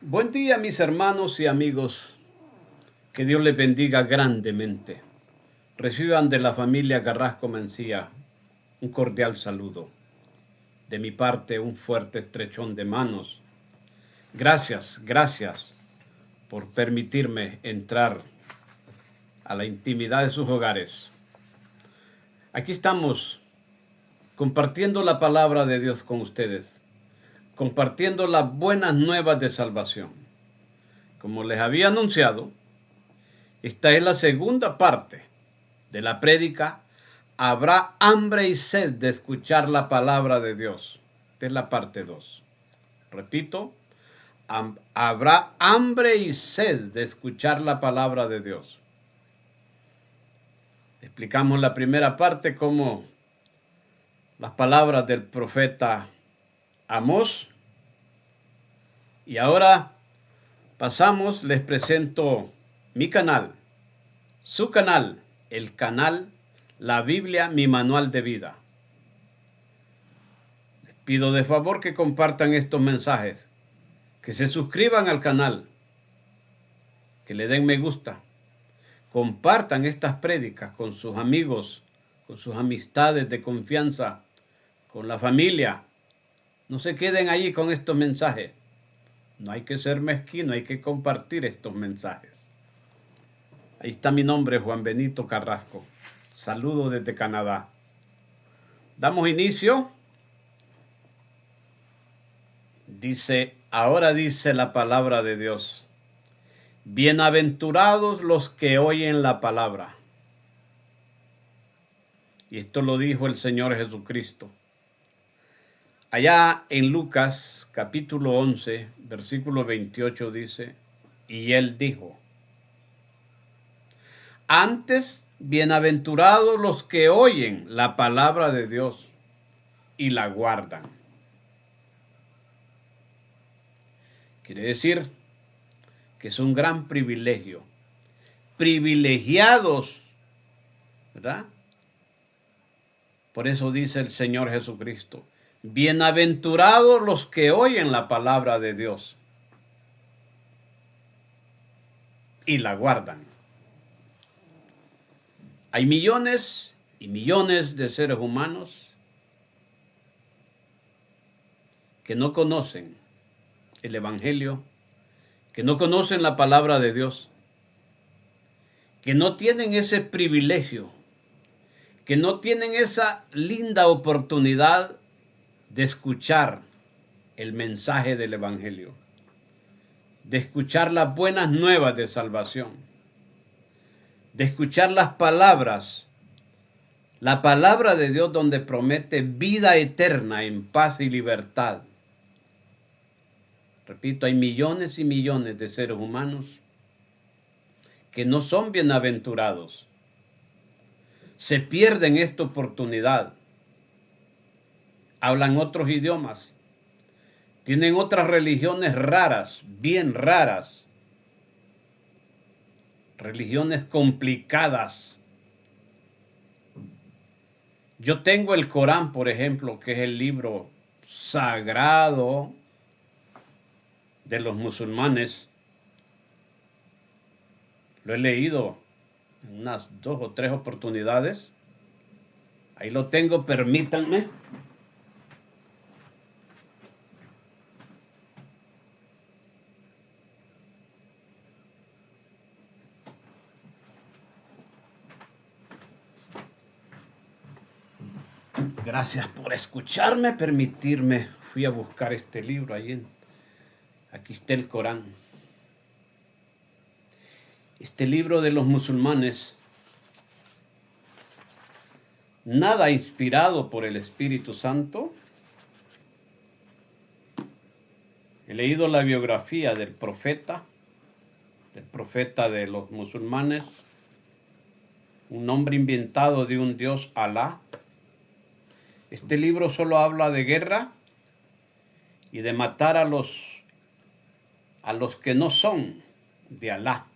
Buen día, mis hermanos y amigos. Que Dios les bendiga grandemente. Reciban de la familia Carrasco Mencía un cordial saludo. De mi parte, un fuerte estrechón de manos. Gracias por permitirme entrar a la intimidad de sus hogares. Aquí estamos compartiendo la palabra de Dios con ustedes, compartiendo las buenas nuevas de salvación. Como les había anunciado, esta es la segunda parte de la prédica. Habrá hambre y sed de escuchar la palabra de Dios. Esta es la parte 2. Repito, habrá hambre y sed de escuchar la palabra de Dios. Explicamos la primera parte como las palabras del profeta Amós. Y ahora pasamos, les presento mi canal, su canal, el canal La Biblia, mi manual de vida. Les pido de favor que compartan estos mensajes, que se suscriban al canal, que le den me gusta, compartan estas prédicas con sus amigos, con sus amistades de confianza, con la familia. No se queden allí con estos mensajes. No hay que ser mezquino, hay que compartir estos mensajes. Ahí está mi nombre, Juan Benito Carrasco. Saludo desde Canadá. Damos inicio. Ahora dice la palabra de Dios. Bienaventurados los que oyen la palabra. Y esto lo dijo el Señor Jesucristo. Allá en Lucas capítulo 11, versículo 28 dice, y él dijo, antes, bienaventurados los que oyen la palabra de Dios y la guardan. Quiere decir que es un gran privilegio. Privilegiados, ¿verdad? Por eso dice el Señor Jesucristo, bienaventurados los que oyen la palabra de Dios y la guardan. Hay millones y millones de seres humanos que no conocen el Evangelio, que no conocen la palabra de Dios, que no tienen ese privilegio, que no tienen esa linda oportunidad de escuchar el mensaje del Evangelio, de escuchar las buenas nuevas de salvación, de escuchar las palabras, la palabra de Dios donde promete vida eterna en paz y libertad. Repito, hay millones y millones de seres humanos que no son bienaventurados. Se pierden esta oportunidad. Hablan otros idiomas. Tienen otras religiones raras, bien raras. Religiones complicadas. Yo tengo el Corán, por ejemplo, que es el libro sagrado de los musulmanes. Lo he leído en unas 2 o 3 oportunidades. Ahí lo tengo, permítanme. Gracias por escucharme, permitirme. Fui a buscar este libro ahí. Aquí está el Corán. Este libro de los musulmanes, nada inspirado por el Espíritu Santo. He leído la biografía del profeta de los musulmanes, un nombre inventado de un dios Alá. Este libro solo habla de guerra y de matar a los que no son de Alá.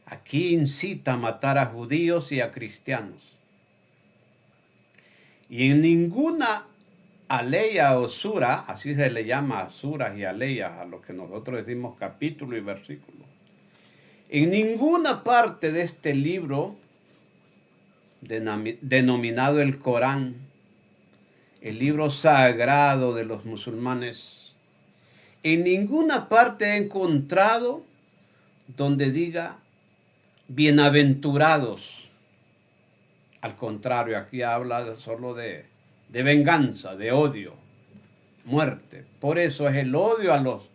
Aquí incita a matar a judíos y a cristianos. Y en ninguna aleya o sura, así se le llama suras y aleyas a lo que nosotros decimos capítulo y versículo. En ninguna parte de este libro, denominado el Corán, el libro sagrado de los musulmanes, en ninguna parte he encontrado donde diga bienaventurados. Al contrario, aquí habla solo de venganza, de odio, muerte. Por eso es el odio a los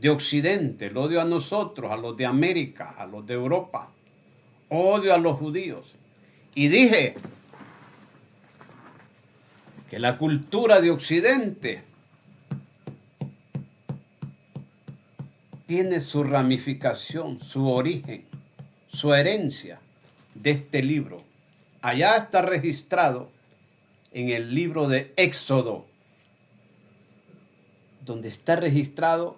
de Occidente, el odio a nosotros, a los de América, a los de Europa, odio a los judíos. Y dije que la cultura de Occidente tiene su ramificación, su origen, su herencia de este libro. Allá está registrado en el libro de Éxodo, donde está registrado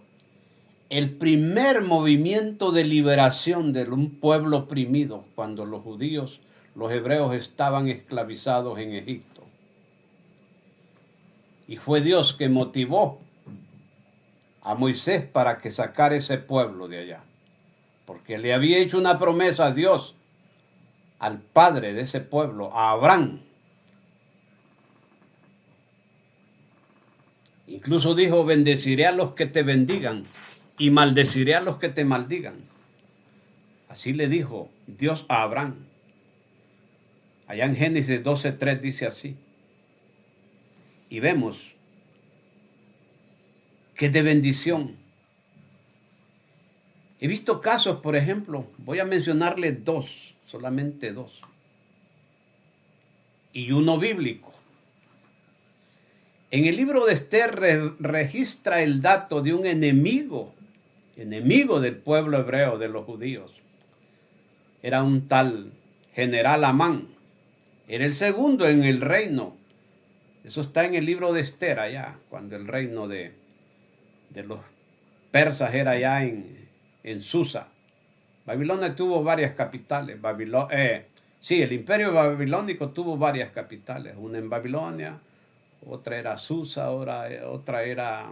el primer movimiento de liberación de un pueblo oprimido cuando los judíos, los hebreos estaban esclavizados en Egipto. Y fue Dios que motivó a Moisés para que sacara ese pueblo de allá, porque le había hecho una promesa a Dios, al padre de ese pueblo, a Abraham. Incluso dijo, bendeciré a los que te bendigan y maldeciré a los que te maldigan. Así le dijo Dios a Abraham. Allá en Génesis 12:3 dice así. Y vemos que es de bendición. He visto casos, por ejemplo, voy a mencionarle dos, solamente dos, y uno bíblico. En el libro de Esther registra el dato de un enemigo del pueblo hebreo, de los judíos. Era un tal general Amán. Era el segundo en el reino. Eso está en el libro de Esther allá, cuando el reino de los persas era allá en Susa. Babilonia tuvo varias capitales. El imperio babilónico tuvo varias capitales. Una en Babilonia, otra era Susa, otra era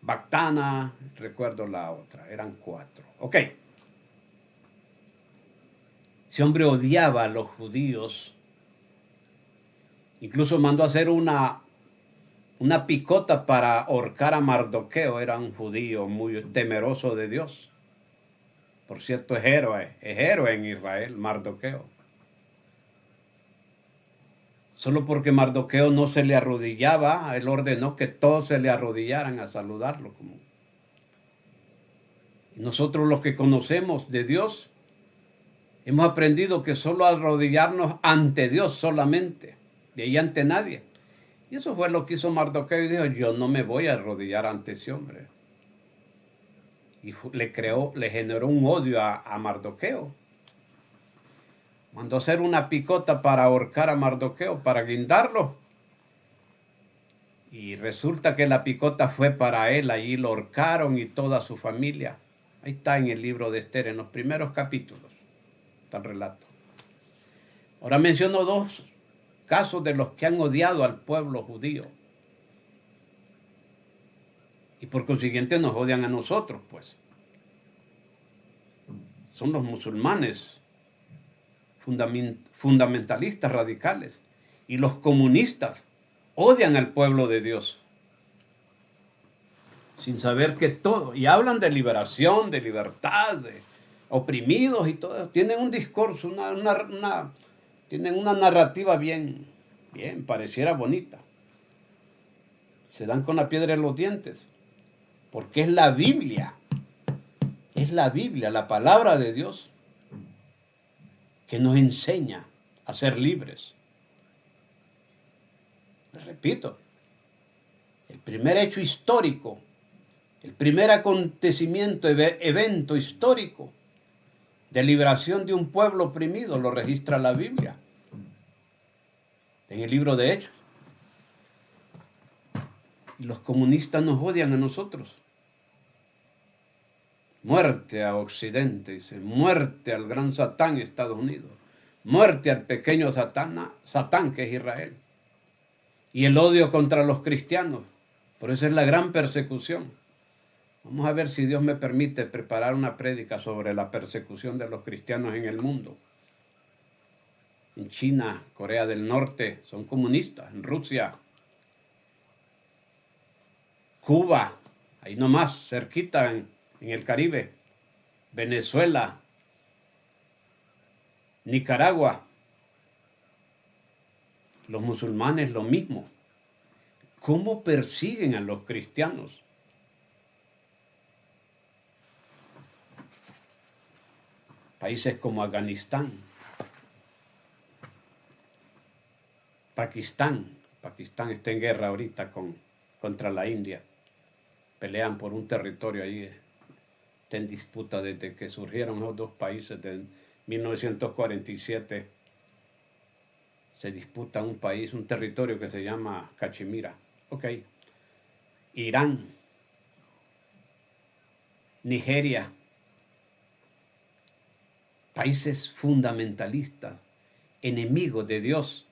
Bactana, recuerdo la otra, eran 4. Ok. Ese hombre odiaba a los judíos. Incluso mandó a hacer una picota para ahorcar a Mardoqueo. Era un judío muy temeroso de Dios. Por cierto, es héroe en Israel, Mardoqueo. Solo porque Mardoqueo no se le arrodillaba, él ordenó que todos se le arrodillaran a saludarlo. Nosotros los que conocemos de Dios, hemos aprendido que solo arrodillarnos ante Dios solamente, de ahí ante nadie. Y eso fue lo que hizo Mardoqueo y dijo, yo no me voy a arrodillar ante ese hombre. Y le generó un odio a Mardoqueo. Mandó a hacer una picota para ahorcar a Mardoqueo, para guindarlo. Y resulta que la picota fue para él, allí lo ahorcaron y toda su familia. Ahí está en el libro de Esther, en los primeros capítulos, está el relato. Ahora menciono dos casos de los que han odiado al pueblo judío. Y por consiguiente nos odian a nosotros, pues. Son los musulmanes fundamentalistas radicales, y los comunistas odian al pueblo de Dios sin saber que todo, y hablan de liberación, de libertad, de oprimidos y todo, tienen un discurso, tienen una narrativa bien, pareciera bonita, se dan con la piedra en los dientes, porque es la Biblia, la palabra de Dios, que nos enseña a ser libres. Les repito, el primer hecho histórico, el primer acontecimiento, evento histórico de liberación de un pueblo oprimido lo registra la Biblia, en el libro de Hechos. Y los comunistas nos odian a nosotros. Muerte a Occidente, dice, muerte al gran Satán, Estados Unidos, muerte al pequeño Satán que es Israel. y el odio contra los cristianos. Por eso es la gran persecución. Vamos a ver si Dios me permite preparar una prédica sobre la persecución de los cristianos en el mundo. En China, Corea del Norte, son comunistas. En Rusia, Cuba, ahí nomás, cerquita en el Caribe. Venezuela, Nicaragua. Los musulmanes lo mismo. ¿Cómo persiguen a los cristianos? Países como Afganistán, Pakistán está en guerra ahorita contra la India. Pelean por un territorio ahí, está en disputa desde que surgieron los dos países de 1947. Se disputa un país, un territorio que se llama Cachemira. Ok. Irán, Nigeria, países fundamentalistas, enemigos de Dios,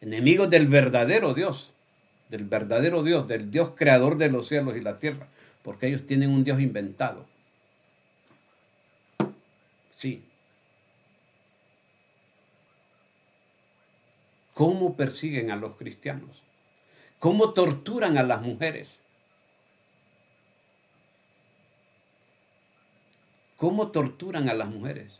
enemigos del verdadero Dios, del Dios creador de los cielos y la tierra, porque ellos tienen un Dios inventado. Sí. ¿Cómo persiguen a los cristianos? ¿Cómo torturan a las mujeres? ¿Cómo torturan a las mujeres?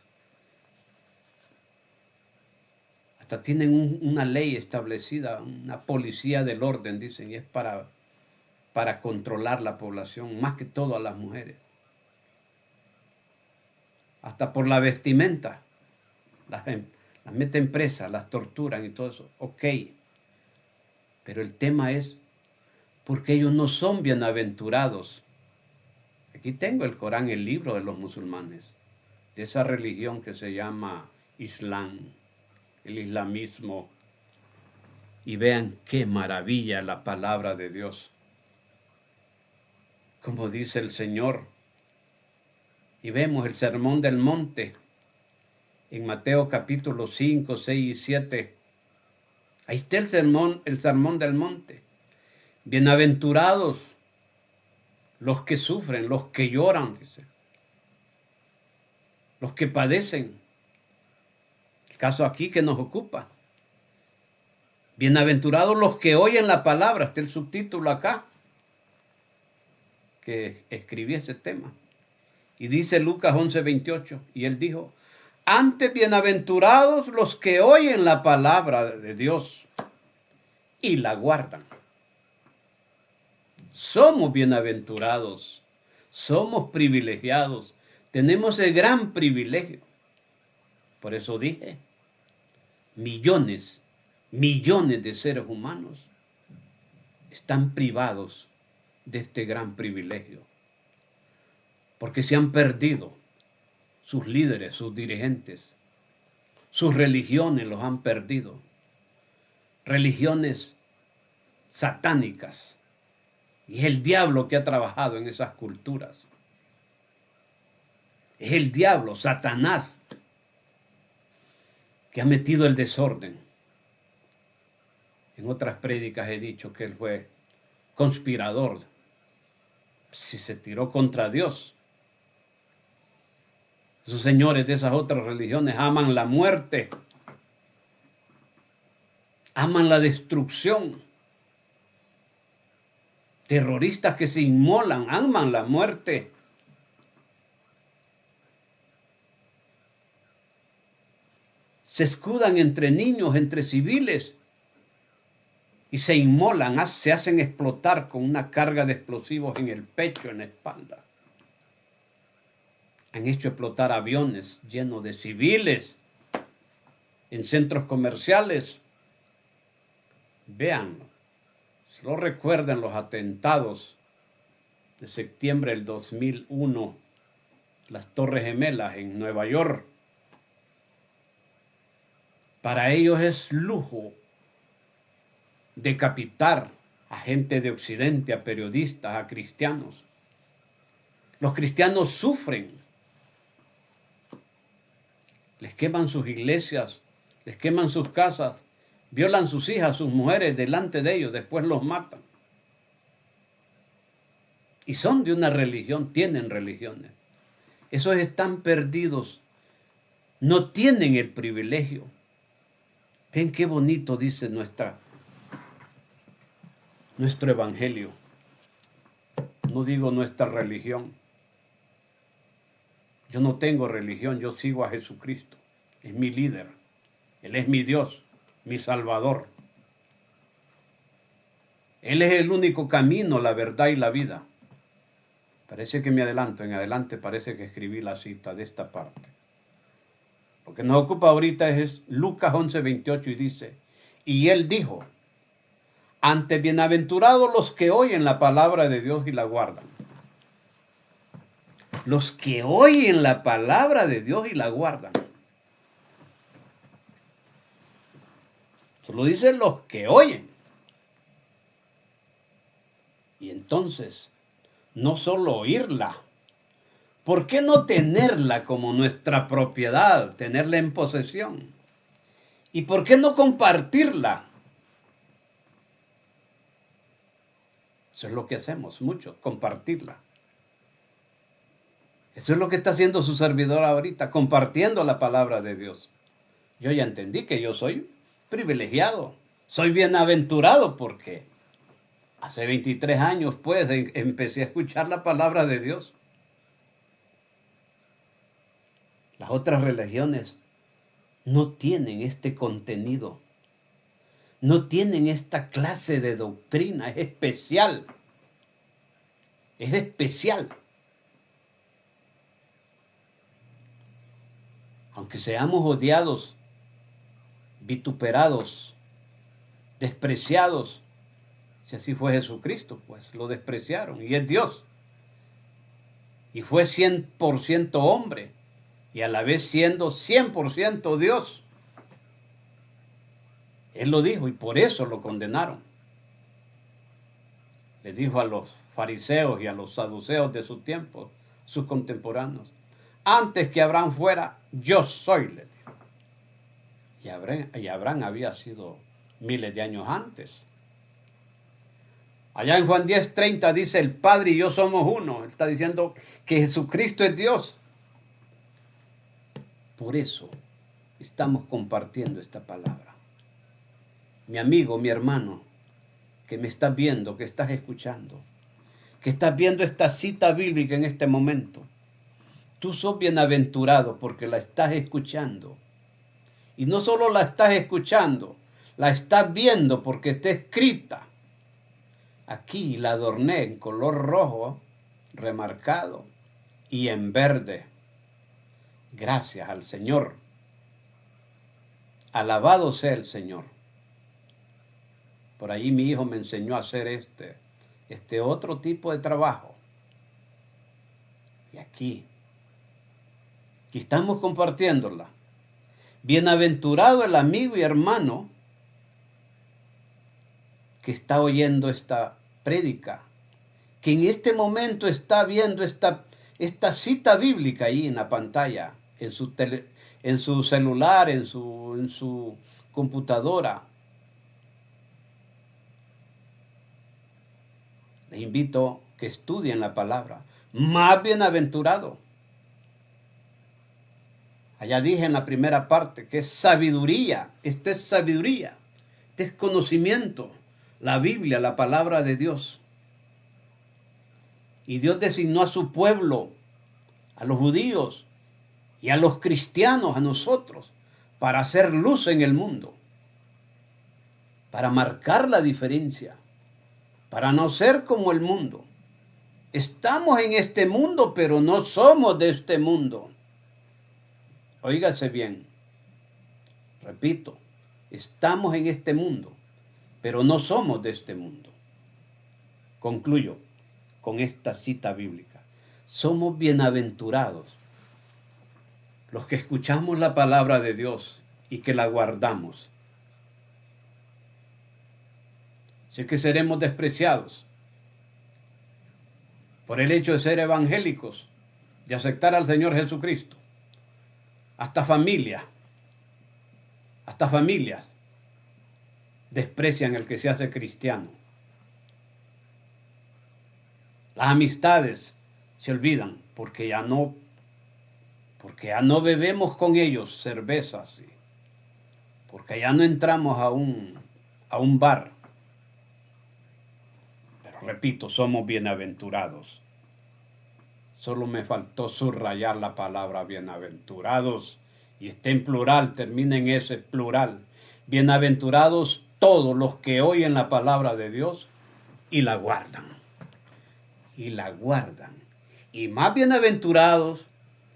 Hasta tienen una ley establecida, una policía del orden, dicen, y es para controlar la población, más que todo a las mujeres. Hasta por la vestimenta, las meten presas, las torturan y todo eso. Ok, pero el tema es porque ellos no son bienaventurados. Aquí tengo el Corán, el libro de los musulmanes, de esa religión que se llama Islam, el islamismo. Y vean qué maravilla la palabra de Dios. Como dice el Señor. Y vemos el sermón del monte en Mateo capítulo 5, 6 y 7. Ahí está el sermón del monte. Bienaventurados los que sufren, los que lloran, dice. Los que padecen. El caso aquí que nos ocupa. Bienaventurados los que oyen la palabra. Está el subtítulo acá que escribí ese tema. Y dice Lucas 11:28. Y él dijo: antes bienaventurados los que oyen la palabra de Dios y la guardan. Somos bienaventurados, somos privilegiados, tenemos el gran privilegio. Por eso dije, millones de seres humanos están privados de este gran privilegio, porque se han perdido sus líderes, sus dirigentes, sus religiones los han perdido, religiones satánicas. Y es el diablo que ha trabajado en esas culturas. Es el diablo, Satanás, que ha metido el desorden. En otras prédicas he dicho que él fue conspirador. Si se tiró contra Dios. Esos señores de esas otras religiones aman la muerte. Aman la destrucción. Terroristas que se inmolan, aman la muerte. Se escudan entre niños, entre civiles, y se inmolan, se hacen explotar con una carga de explosivos en el pecho, en la espalda. Han hecho explotar aviones llenos de civiles en centros comerciales. Véanlo. No recuerden los atentados de septiembre del 2001, las Torres Gemelas en Nueva York. Para ellos es lujo decapitar a gente de Occidente, a periodistas, a cristianos. Los cristianos sufren. Les queman sus iglesias, les queman sus casas, violan sus hijas, sus mujeres delante de ellos, después los matan. Y son de una religión, tienen religiones. Esos están perdidos, no tienen el privilegio. Ven qué bonito dice nuestro evangelio. No digo nuestra religión. Yo no tengo religión, yo sigo a Jesucristo. Es mi líder. Él es mi Dios, mi Salvador. Él es el único camino, la verdad y la vida. Parece que me adelanto. En adelante parece que escribí la cita de esta parte. Lo que nos ocupa ahorita es Lucas 11:28 y dice, y él dijo, antes bienaventurados los que oyen la palabra de Dios y la guardan. Los que oyen la palabra de Dios y la guardan. Solo dicen los que oyen. Y entonces, no solo oírla, ¿por qué no tenerla como nuestra propiedad, tenerla en posesión? ¿Y por qué no compartirla? Eso es lo que hacemos mucho, compartirla. Eso es lo que está haciendo su servidor ahorita, compartiendo la palabra de Dios. Yo ya entendí que yo soy privilegiado, soy bienaventurado porque hace 23 años pues empecé a escuchar la palabra de Dios. Las otras religiones no tienen este contenido, no tienen esta clase de doctrina, es especial, es especial. Aunque seamos odiados, vituperados, despreciados, si así fue Jesucristo, pues lo despreciaron y es Dios. Y fue 100% hombre y a la vez siendo 100% Dios. Él lo dijo y por eso lo condenaron. Le dijo a los fariseos y a los saduceos de su tiempo, sus contemporáneos, antes que Abraham fuera, yo soy, le dijo. Y Abraham había sido miles de años antes. Allá en Juan 10:30 dice, el Padre y yo somos uno. Él está diciendo que Jesucristo es Dios. Por eso estamos compartiendo esta palabra. Mi amigo, mi hermano, que me estás viendo, que estás escuchando, que estás viendo esta cita bíblica en este momento. Tú sos bienaventurado porque la estás escuchando. Y no solo la estás escuchando, la estás viendo porque está escrita. Aquí la adorné en color rojo, remarcado, y en verde. Gracias al Señor. Alabado sea el Señor. Por ahí mi hijo me enseñó a hacer este otro tipo de trabajo. Y aquí estamos compartiéndola. Bienaventurado el amigo y hermano que está oyendo esta prédica, que en este momento está viendo esta cita bíblica ahí en la pantalla, en su celular, en su computadora. Les invito a que estudien la palabra. Más bienaventurado. Allá dije en la primera parte que es sabiduría. Esta es sabiduría. Este es conocimiento. La Biblia, la palabra de Dios. Y Dios designó a su pueblo, a los judíos y a los cristianos, a nosotros, para hacer luz en el mundo. Para marcar la diferencia. Para no ser como el mundo. Estamos en este mundo, pero no somos de este mundo. Óigase bien, repito, estamos en este mundo, pero no somos de este mundo. Concluyo con esta cita bíblica. Somos bienaventurados los que escuchamos la palabra de Dios y que la guardamos. Sé que seremos despreciados por el hecho de ser evangélicos, de aceptar al Señor Jesucristo. Hasta familias desprecian el que se hace cristiano. Las amistades se olvidan porque ya no bebemos con ellos cervezas, porque ya no entramos a un bar. Pero repito, somos bienaventurados. Solo me faltó subrayar la palabra bienaventurados, y está en plural, termina en ese plural. Bienaventurados todos los que oyen la palabra de Dios y la guardan. Y la guardan. Y más bienaventurados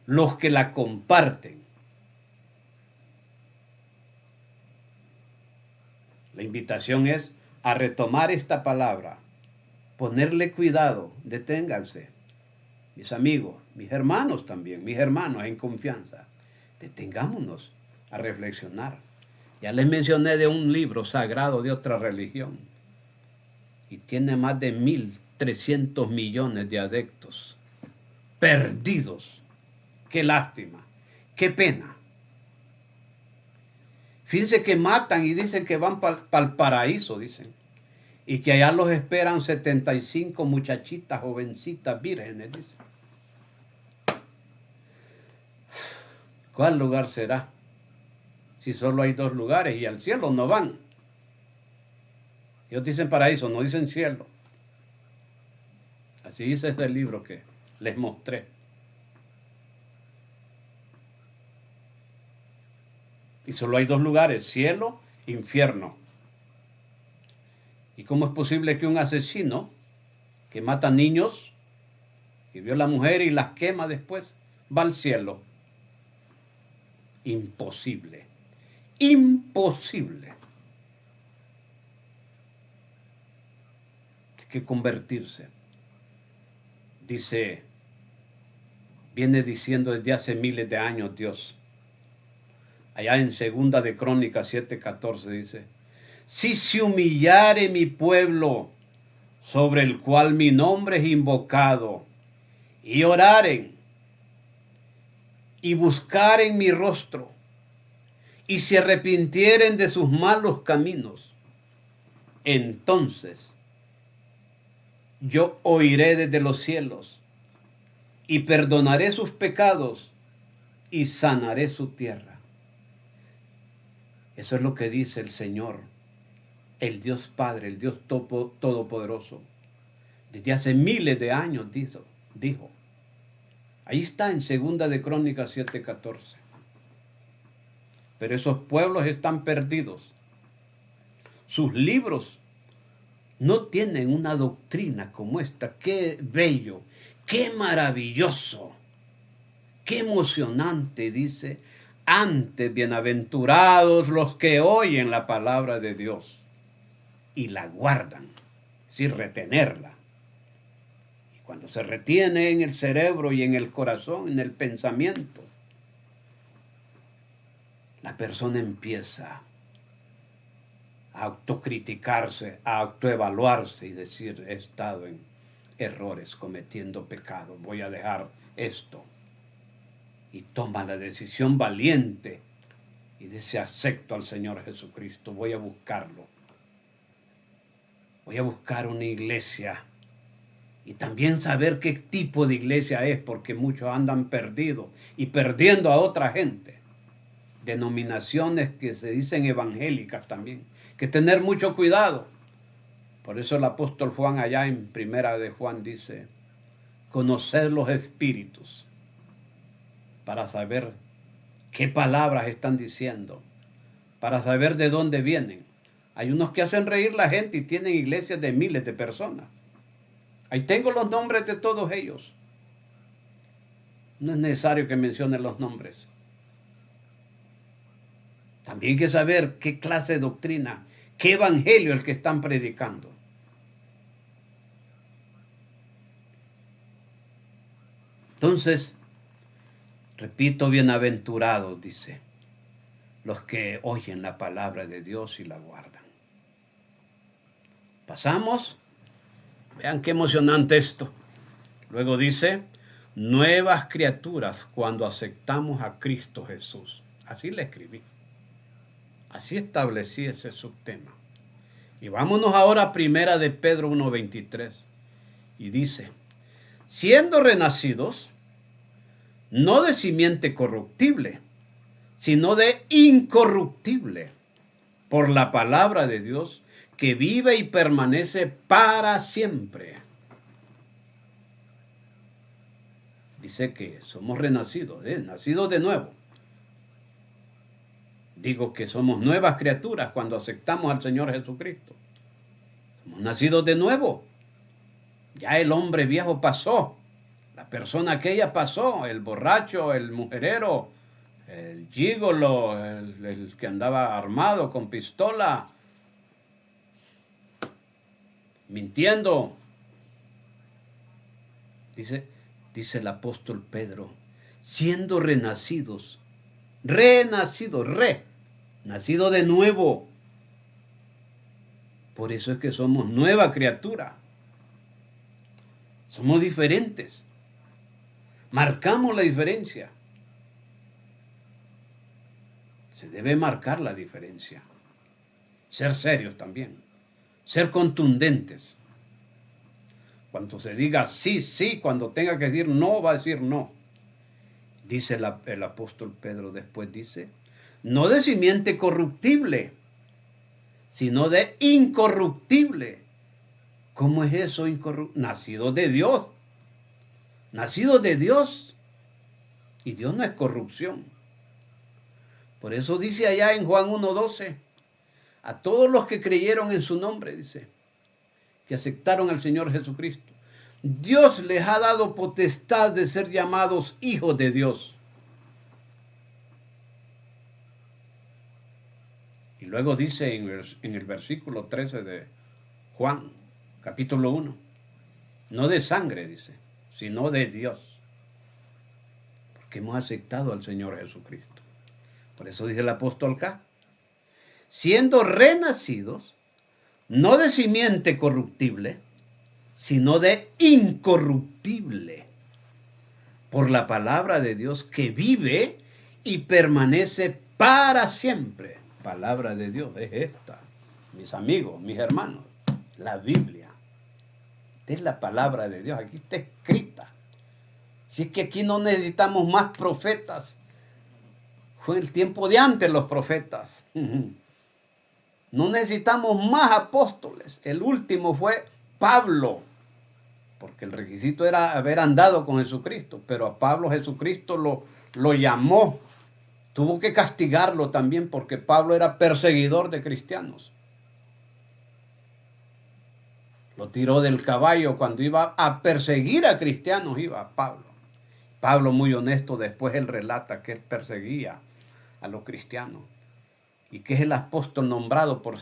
los que la comparten. La invitación es a retomar esta palabra, ponerle cuidado, deténganse. Mis amigos, mis hermanos también, mis hermanos en confianza, detengámonos a reflexionar. Ya les mencioné de un libro sagrado de otra religión y tiene más de 1.300 millones de adeptos perdidos. Qué lástima, qué pena. Fíjense que matan y dicen que van para el paraíso, dicen. Y que allá los esperan 75 muchachitas, jovencitas, vírgenes, dicen. ¿Cuál lugar será? Si solo hay 2 lugares y al cielo no van. Ellos dicen paraíso, no dicen cielo. Así dice este libro que les mostré. Y solo hay 2 lugares, cielo, infierno. ¿Y cómo es posible que un asesino que mata niños, que viola a mujer y las quema después, va al cielo? Imposible. Imposible. Hay que convertirse. Dice, viene diciendo desde hace miles de años Dios. Allá en 2 de Crónicas 7:14 dice, si se humillare mi pueblo, sobre el cual mi nombre es invocado, y oraren, y buscaren mi rostro, y se arrepintieren de sus malos caminos, entonces yo oiré desde los cielos, y perdonaré sus pecados, y sanaré su tierra. Eso es lo que dice el Señor, el Dios Padre, el Dios Todopoderoso. Desde hace miles de años dijo. Ahí está en 2 de Crónicas 7:14. Pero esos pueblos están perdidos. Sus libros no tienen una doctrina como esta. Qué bello, qué maravilloso, qué emocionante, dice. Antes, bienaventurados los que oyen la palabra de Dios y la guardan, sin retenerla. Y cuando se retiene en el cerebro y en el corazón, en el pensamiento, la persona empieza a autocriticarse, a autoevaluarse y decir, he estado en errores, cometiendo pecados, voy a dejar esto. Y toma la decisión valiente y dice, acepto al Señor Jesucristo, voy a buscarlo. Voy a buscar una iglesia y también saber qué tipo de iglesia es, porque muchos andan perdidos y perdiendo a otra gente. Denominaciones que se dicen evangélicas también, que tener mucho cuidado. Por eso el apóstol Juan allá en 1 de Juan dice, conocer los espíritus para saber qué palabras están diciendo, para saber de dónde vienen. Hay unos que hacen reír a la gente y tienen iglesias de miles de personas. Ahí tengo los nombres de todos ellos. No es necesario que mencione los nombres. También hay que saber qué clase de doctrina, qué evangelio es el que están predicando. Entonces, repito, bienaventurados, dice, los que oyen la palabra de Dios y la guardan. Pasamos. Vean qué emocionante esto. Luego dice, nuevas criaturas cuando aceptamos a Cristo Jesús. Así le escribí. Así establecí ese subtema. Y vámonos ahora a primera de Pedro 1:23. Y dice, siendo renacidos, no de simiente corruptible, sino de incorruptible, por la palabra de Dios, que vive y permanece para siempre. Dice que somos renacidos, nacidos de nuevo. Digo que somos nuevas criaturas cuando aceptamos al Señor Jesucristo. Somos nacidos de nuevo. Ya el hombre viejo pasó. La persona aquella pasó. El borracho, el mujerero, el gigolo, el que andaba armado con pistola, mintiendo. Dice el apóstol Pedro, siendo renacidos, nacido de nuevo. Por eso es que somos nueva criatura. Somos diferentes. Marcamos la diferencia. Se debe marcar la diferencia. Ser serios también. Ser contundentes. Cuando se diga sí, sí, cuando tenga que decir no, va a decir no. Dice el apóstol Pedro, después dice, no de simiente corruptible, sino de incorruptible. ¿Cómo es eso incorruptible? Nacido de Dios. Nacido de Dios. Y Dios no es corrupción. Por eso dice allá en Juan 1:12, a todos los que creyeron en su nombre, dice, que aceptaron al Señor Jesucristo, Dios les ha dado potestad de ser llamados hijos de Dios. Y luego dice en el versículo 13 de Juan, capítulo 1, no de sangre, dice, sino de Dios. Porque hemos aceptado al Señor Jesucristo. Por eso dice el apóstol acá, siendo renacidos, no de simiente corruptible, sino de incorruptible, por la palabra de Dios que vive y permanece para siempre. Palabra de Dios es esta, mis amigos, mis hermanos, la Biblia. Esta es la palabra de Dios, aquí está escrita. Si es que aquí no necesitamos más profetas, fue el tiempo de antes los profetas. No necesitamos más apóstoles. El último fue Pablo, porque el requisito era haber andado con Jesucristo, pero a Pablo Jesucristo lo llamó. Tuvo que castigarlo también porque Pablo era perseguidor de cristianos. Lo tiró del caballo cuando iba a perseguir a cristianos, iba Pablo. Pablo, muy honesto, después él relata que él perseguía a los cristianos y que es el apóstol nombrado por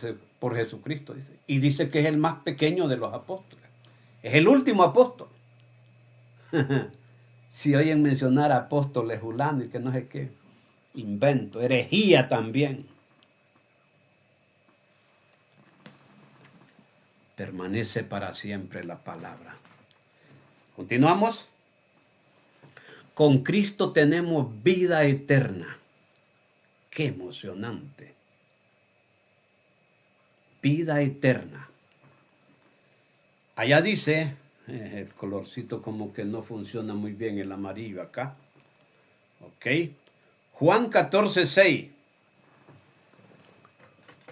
Jesucristo, dice. Y dice que es el más pequeño de los apóstoles. Es el último apóstol. Si oyen mencionar a apóstoles fulano y que no sé qué, invento, herejía también. Permanece para siempre la palabra. Continuamos. Con Cristo tenemos vida eterna. Qué emocionante. Vida eterna. Allá dice, el colorcito como que no funciona muy bien el amarillo acá. Ok. Juan 14:6.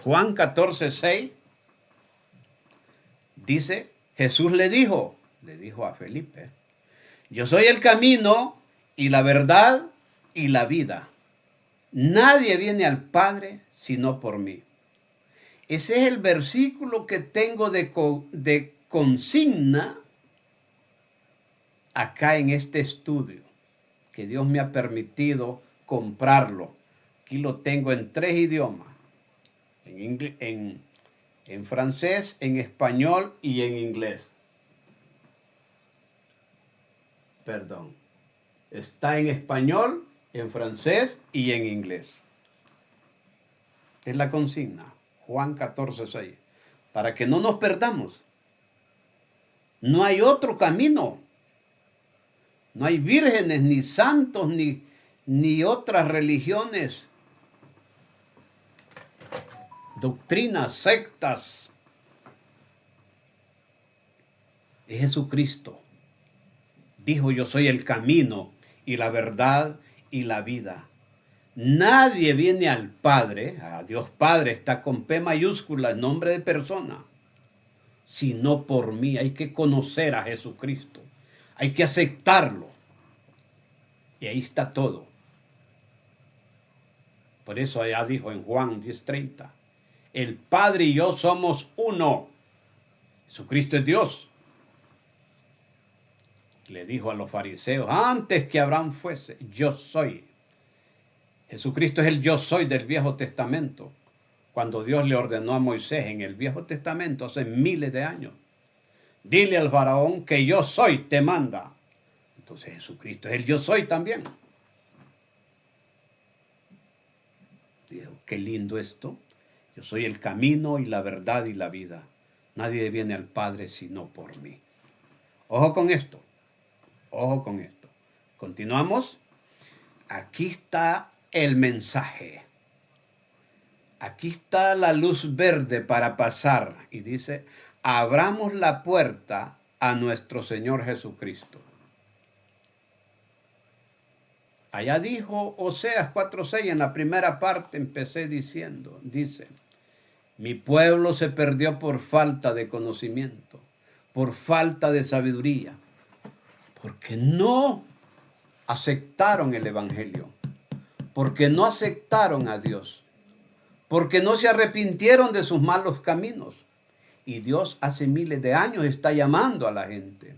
Juan 14:6 dice, Jesús le dijo a Felipe, yo soy el camino y la verdad y la vida. Nadie viene al Padre sino por mí. Ese es el versículo que tengo de consigna acá en este estudio, que Dios me ha permitido comprarlo. Aquí lo tengo en 3 idiomas, en francés, en español y en inglés. Perdón. Está en español, en francés y en inglés. Es la consigna, Juan 14:6. Para que no nos perdamos. No hay otro camino. No hay vírgenes, ni santos, ni otras religiones, doctrinas, sectas es Jesucristo. Dijo, yo soy el camino y la verdad y la vida. Nadie viene al Padre, a Dios Padre está con P mayúscula, en nombre de persona, sino por mí. Hay que conocer a Jesucristo, hay que aceptarlo. Y ahí está todo. Por eso allá dijo en Juan 10:30, el Padre y yo somos uno. Jesucristo es Dios. Le dijo a los fariseos, antes que Abraham fuese, yo soy. Jesucristo es el yo soy del Viejo Testamento. Cuando Dios le ordenó a Moisés en el Viejo Testamento hace miles de años, dile al faraón que yo soy, te manda. Entonces Jesucristo es el yo soy también. Dijo, qué lindo esto. Yo soy el camino y la verdad y la vida. Nadie viene al Padre sino por mí. Ojo con esto. Ojo con esto. Continuamos. Aquí está el mensaje. Aquí está la luz verde para pasar. Y dice, abramos la puerta a nuestro Señor Jesucristo. Allá dijo Oseas 4:6, en la primera parte empecé diciendo, dice, mi pueblo se perdió por falta de conocimiento, por falta de sabiduría, porque no aceptaron el Evangelio, porque no aceptaron a Dios, porque no se arrepintieron de sus malos caminos. Y Dios hace miles de años está llamando a la gente.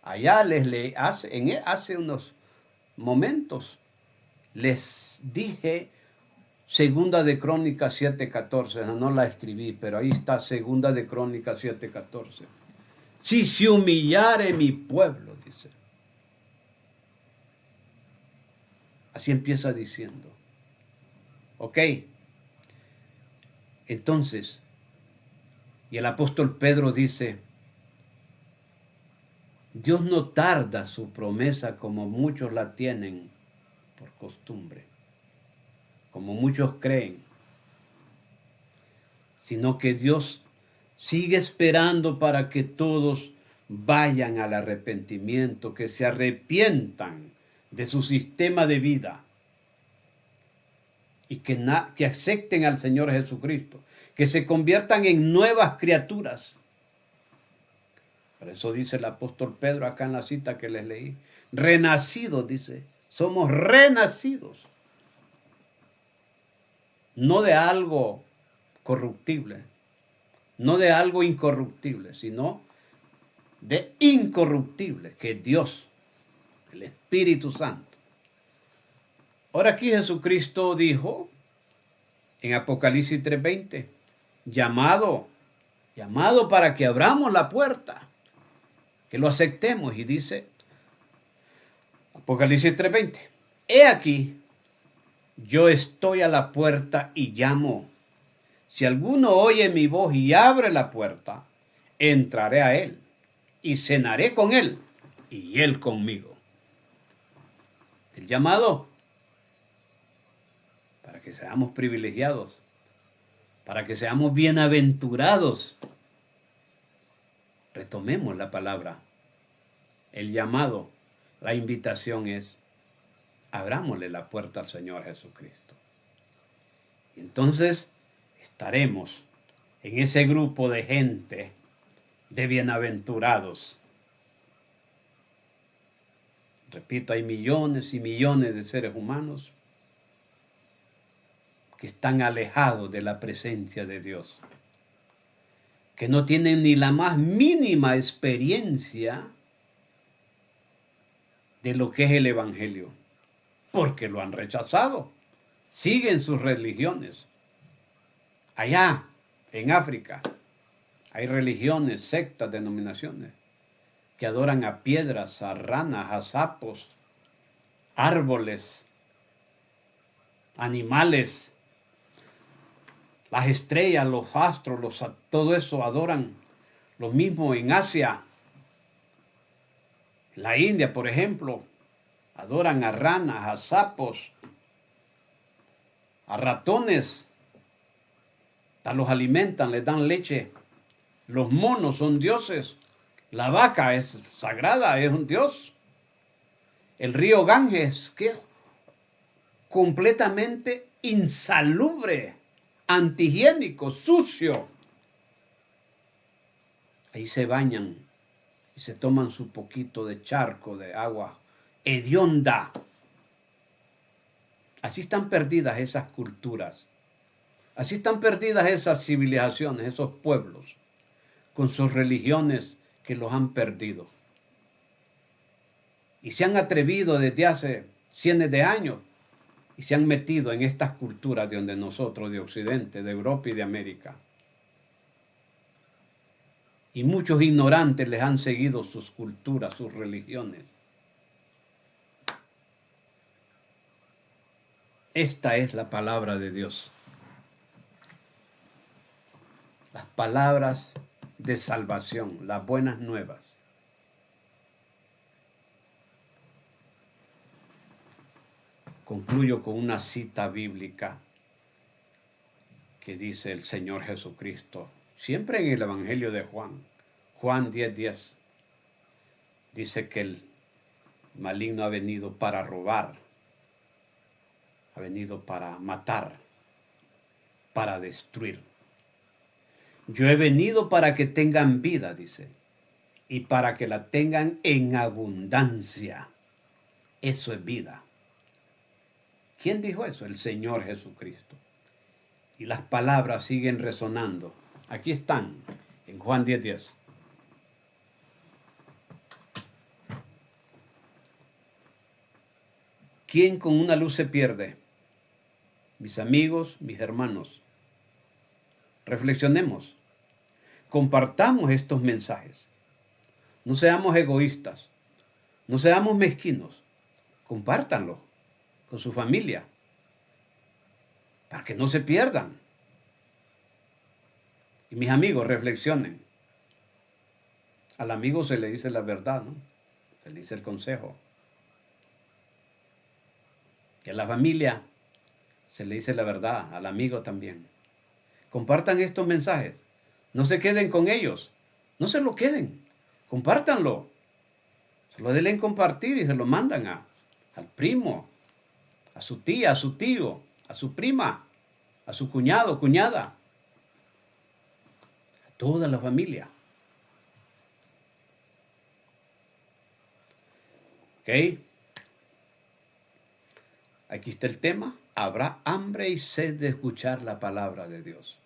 Allá hace unos momentos les dije Segunda de Crónicas 7:14, no la escribí, pero ahí está Segunda de Crónicas 7:14. Si se humillare mi pueblo, dice. Así empieza diciendo. Ok. Entonces, y el apóstol Pedro dice, Dios no tarda su promesa como muchos la tienen por costumbre, como muchos creen, sino que Dios sigue esperando para que todos vayan al arrepentimiento, que se arrepientan de su sistema de vida y que acepten al Señor Jesucristo, que se conviertan en nuevas criaturas. Por eso dice el apóstol Pedro acá en la cita que les leí, renacidos, dice, somos renacidos, no de algo corruptible, no de algo incorruptible, sino de incorruptible, que es Dios, el Espíritu Santo. Ahora aquí Jesucristo dijo en Apocalipsis 3:20, llamado para que abramos la puerta, que lo aceptemos. Y dice Apocalipsis 3:20, he aquí, yo estoy a la puerta y llamo. Si alguno oye mi voz y abre la puerta, entraré a él y cenaré con él y él conmigo. El llamado para que seamos privilegiados, para que seamos bienaventurados. Retomemos la palabra. El llamado, la invitación es, abrámosle la puerta al Señor Jesucristo. Y entonces estaremos en ese grupo de gente, de bienaventurados. Repito, hay millones y millones de seres humanos que están alejados de la presencia de Dios, que no tienen ni la más mínima experiencia de lo que es el Evangelio, porque lo han rechazado, siguen sus religiones. Allá, en África, hay religiones, sectas, denominaciones, que adoran a piedras, a ranas, a sapos, árboles, animales, las estrellas, los astros, todo eso adoran. Lo mismo en Asia, la India, por ejemplo, adoran a ranas, a sapos, a ratones, los alimentan, les dan leche. Los monos son dioses, La vaca es sagrada, es un dios. El río Ganges, que es completamente insalubre, antihigiénico, sucio. Ahí se bañan y se toman su poquito de charco de agua hedionda. Así están perdidas esas culturas. Así están perdidas esas civilizaciones, esos pueblos, con sus religiones que los han perdido. Y se han atrevido desde hace cientos de años y se han metido en estas culturas de donde nosotros, de Occidente, de Europa y de América. Y muchos ignorantes les han seguido sus culturas, sus religiones. Esta es la palabra de Dios. Las palabras de salvación, las buenas nuevas. Concluyo con una cita bíblica que dice el Señor Jesucristo, siempre en el Evangelio de Juan, Juan 10:10, dice que el maligno ha venido para robar, ha venido para matar, para destruir. Yo he venido para que tengan vida, dice, y para que la tengan en abundancia. Eso es vida. ¿Quién dijo eso? El Señor Jesucristo. Y las palabras siguen resonando. Aquí están, en Juan 10:10. ¿Quién con una luz se pierde? Mis amigos, mis hermanos. Reflexionemos. Compartamos estos mensajes. No seamos egoístas. No seamos mezquinos. Compártanlo con su familia, para que no se pierdan. Y mis amigos, reflexionen. Al amigo se le dice la verdad, ¿no? Se le dice el consejo. Y a la familia se le dice la verdad, al amigo también. Compartan estos mensajes. No se queden con ellos. No se lo queden. Compártanlo. Se lo den compartir y se lo mandan al primo, a su tía, a su tío, a su prima, a su cuñado, cuñada, a toda la familia. ¿Ok? Aquí está el tema. Habrá hambre y sed de escuchar la palabra de Dios.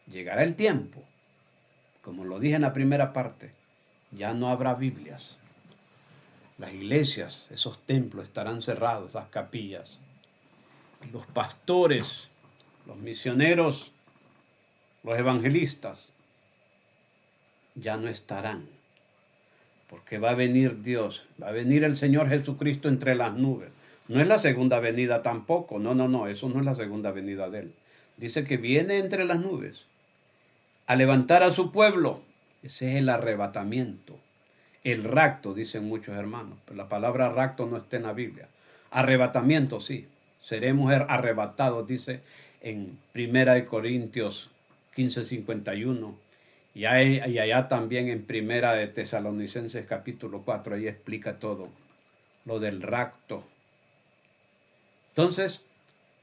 Llegará el tiempo, como lo dije en la primera parte, ya no habrá Biblias. Las iglesias, esos templos estarán cerrados, esas capillas. Los pastores, los misioneros, los evangelistas, ya no estarán. Porque va a venir Dios, va a venir el Señor Jesucristo entre las nubes. No es la segunda venida tampoco, no, eso no es la segunda venida de Él. Dice que viene entre las nubes a levantar a su pueblo. Ese es el arrebatamiento. El rapto, dicen muchos hermanos, pero la palabra rapto no está en la Biblia. Arrebatamiento, sí. Seremos arrebatados, dice en 1 Corintios 15:51. Y allá también en 1 Tesalonicenses capítulo 4, ahí explica todo lo del rapto. Entonces,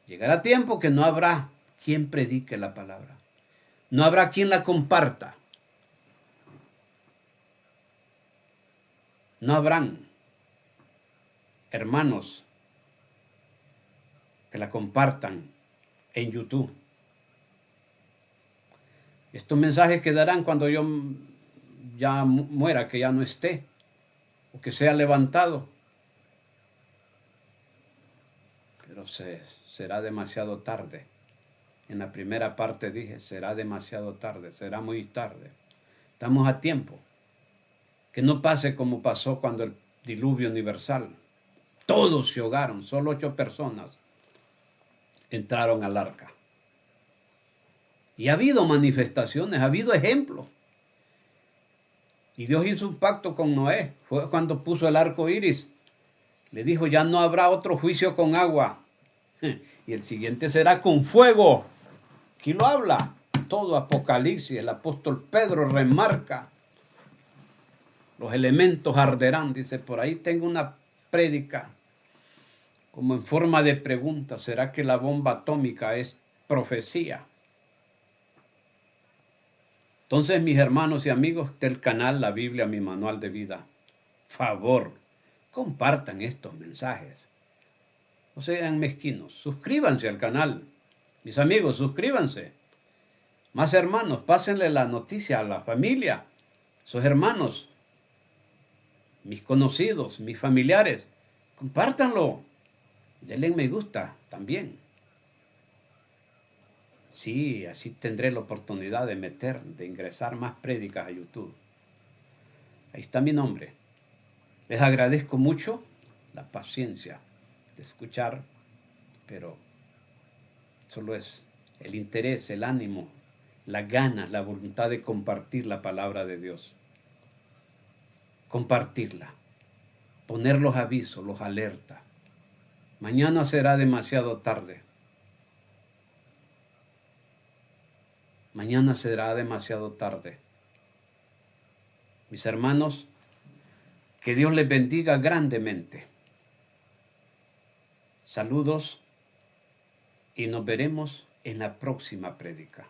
llegará tiempo que no habrá quien predique la palabra. No habrá quien la comparta. No habrán hermanos que la compartan en YouTube. Estos mensajes quedarán cuando yo ya muera, que ya no esté, o que sea levantado. Pero será demasiado tarde. En la primera parte dije, será demasiado tarde, será muy tarde. Estamos a tiempo. Que no pase como pasó cuando el diluvio universal. Todos se ahogaron, solo 8 personas entraron al arca. Y ha habido manifestaciones, ha habido ejemplos. Y Dios hizo un pacto con Noé. Fue cuando puso el arco iris. Le dijo, ya no habrá otro juicio con agua. Y el siguiente será con fuego. Aquí lo habla. Todo Apocalipsis. El apóstol Pedro remarca los elementos arderán. Dice, por ahí tengo una prédica como en forma de pregunta. ¿Será que la bomba atómica es profecía? Entonces, mis hermanos y amigos del canal La Biblia, mi manual de vida, favor, compartan estos mensajes. No sean mezquinos. Suscríbanse al canal. Mis amigos, suscríbanse. Más hermanos, pásenle la noticia a la familia, sus hermanos, mis conocidos, mis familiares. Compártanlo. Denle me gusta también. Sí, así tendré la oportunidad de ingresar más prédicas a YouTube. Ahí está mi nombre. Les agradezco mucho la paciencia de escuchar, pero solo es el interés, el ánimo, las ganas, la voluntad de compartir la palabra de Dios. Compartirla, poner los avisos, los alertas. Mañana será demasiado tarde. Mañana será demasiado tarde. Mis hermanos, que Dios les bendiga grandemente. Saludos y nos veremos en la próxima prédica.